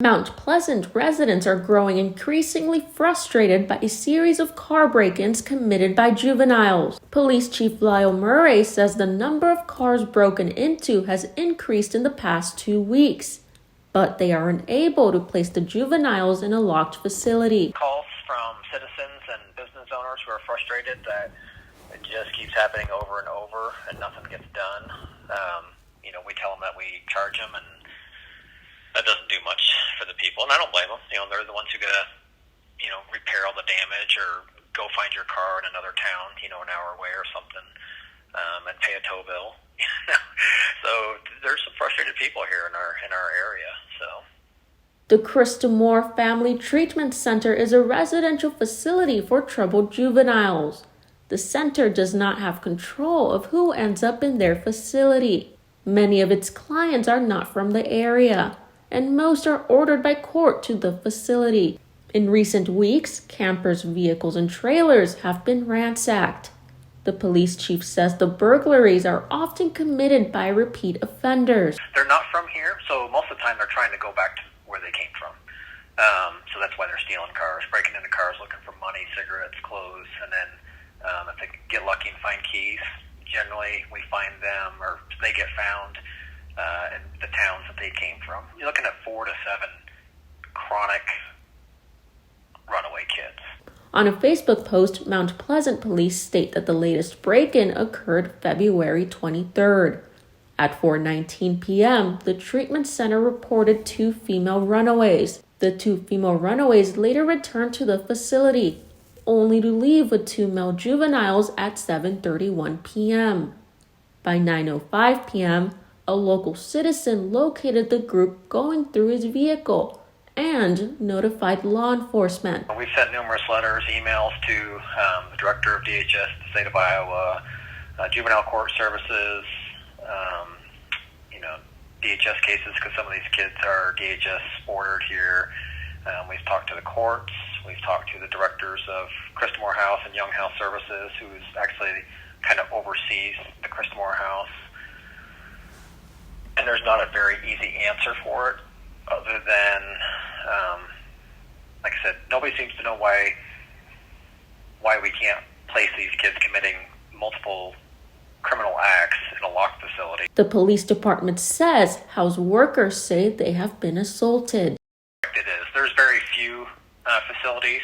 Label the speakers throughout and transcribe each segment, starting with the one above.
Speaker 1: Mount Pleasant residents are growing increasingly frustrated by a series of car break-ins committed by juveniles. Police Chief Lyle Murray says the number of cars broken into has increased in the past 2 weeks, but they are unable to place the juveniles in a locked facility.
Speaker 2: Calls from citizens and business owners who are frustrated that it just keeps happening over and over and nothing gets done. We tell them that we charge them, and that doesn't do much for the people, and I don't blame them. They're the ones who gotta, repair all the damage or go find your car in another town, an hour away or something, and pay a tow bill. So there's some frustrated people here in our area. So
Speaker 1: the Krista Moore Family Treatment Center is a residential facility for troubled juveniles. The center does not have control of who ends up in their facility. Many of its clients are not from the area, and most are ordered by court to the facility. In recent weeks, campers, vehicles, and trailers have been ransacked. The police chief says the burglaries are often committed by repeat offenders.
Speaker 2: They're not from here, so most of the time they're trying to go back to where they came from. So that's why they're stealing cars, breaking into cars, looking for money, cigarettes, clothes, and then if they get lucky and find keys, generally we find them, or they get found in the towns that they came from. You're looking at 4 to 7 chronic runaway kids.
Speaker 1: On a Facebook post, Mount Pleasant police state that the latest break-in occurred February 23rd. At 4:19 p.m., the treatment center reported 2 female runaways. The 2 female runaways later returned to the facility, only to leave with 2 male juveniles at 7:31 p.m. By 9:05 p.m., a local citizen located the group going through his vehicle and notified law enforcement.
Speaker 2: We've sent numerous letters, emails to the director of DHS, the state of Iowa, juvenile court services, DHS cases, because some of these kids are DHS ordered here. We've talked to the courts. We've talked to the directors of Christamore House and Young House Services, who's actually kind of oversees the Christamore House. And there's not a very easy answer for it, other than, like I said, nobody seems to know why we can't place these kids committing multiple criminal acts in a locked facility.
Speaker 1: The police department says house workers say they have been assaulted.
Speaker 2: It is. There's very few facilities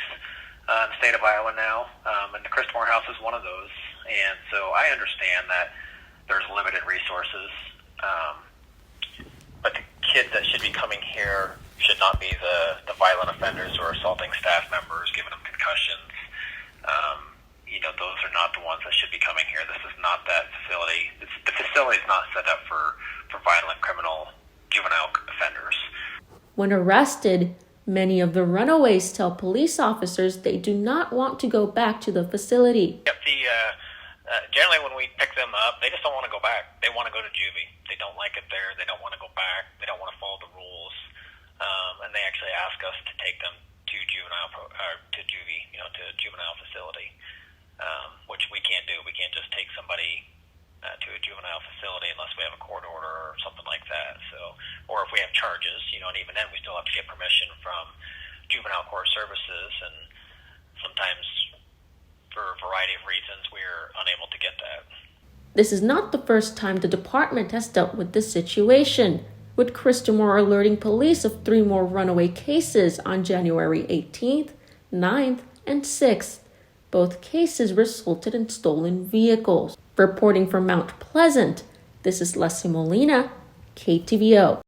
Speaker 2: in the state of Iowa now, and the Christamore House is one of those. And so I understand that there's limited resources, but the kids that should be coming here should not be the violent offenders or assaulting staff members, giving them concussions. Those are not the ones that should be coming here. This is not that facility. The facility is not set up for violent criminal juvenile offenders.
Speaker 1: When arrested, many of the runaways tell police officers they do not want to go back to the facility.
Speaker 2: Yep, generally when we pick them up, they just don't want to go back. They want to go to juvie. They don't like it there. They don't want to go back. They don't want to follow the rules. And they actually ask us to take them to juvenile, to juvie, to a juvenile facility, which we can't do. We can't just take somebody to a juvenile facility unless we have a court order or something like that. So, or if we have charges, and even then we still have to get permission from juvenile court services, and sometimes for a variety of reasons we're unable to get that.
Speaker 1: This is not the first time the department has dealt with this situation, with Christamore alerting police of 3 more runaway cases on January 18th, 9th, and 6th. Both cases resulted in stolen vehicles. Reporting from Mount Pleasant, this is Leslie Molina, KTVO.